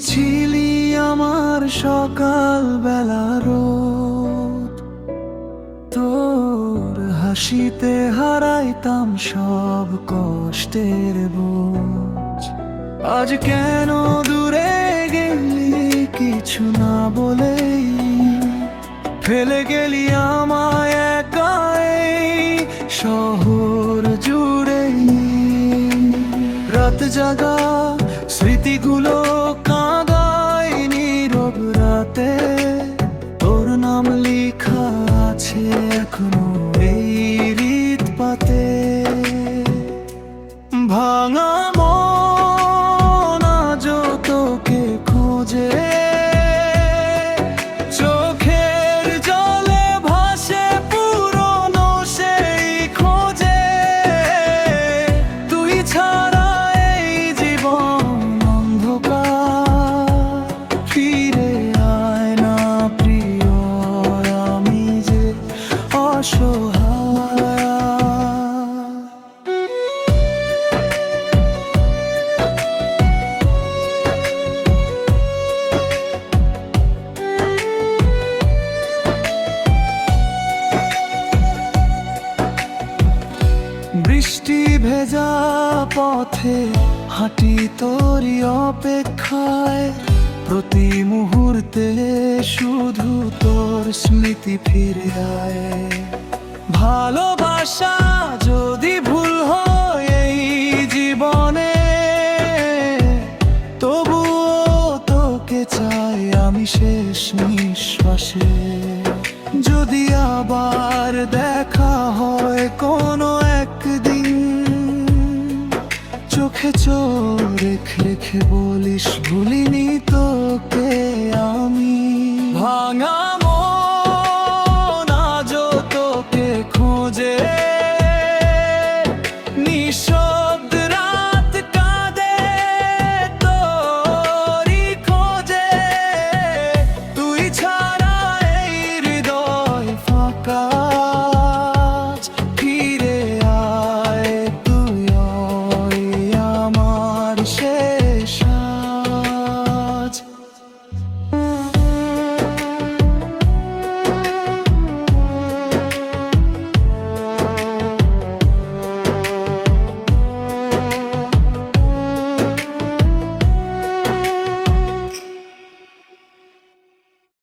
ছিলি আমার সকাল বেলার রোদ, তোর হাসিতে হারাইতাম সব কষ্টের বোঝ। আজ কেন দূরে গেলি কিছু না বলেই, ফেলে গেলি আমায় একা এই শহর জুড়েই। রাত জাগা স্মৃতিগুলো কাঁদায় নীরব রাতে, তোর নাম লেখা আছে এখনো এই হৃদ পাতে। ভাঙা মন আজও তোকে খোঁজে, চোখের জলে ভাসে পুরনো সেই খোঁজে। তুই ছাড়া এই জীবন অন্ধকার, ফিরে আয় না প্রিয়, আমি যে অসহায়। বৃষ্টি ভেজা পথে হাঁটি তোরই অপেক্ষায়, প্রতি মুহূর্তে শুধু তোর স্মৃতি ফিরে আয়। ভালোবাসা যদি ভুল হয় এই জীবনে, তবুও তোকে চাই আমি শেষ নিঃশ্বাসে। যদি আবার দেখা হয় কোনো একদিন, চোখে চোখ রেখে রেখে বলিস ভুলিনি তোকে।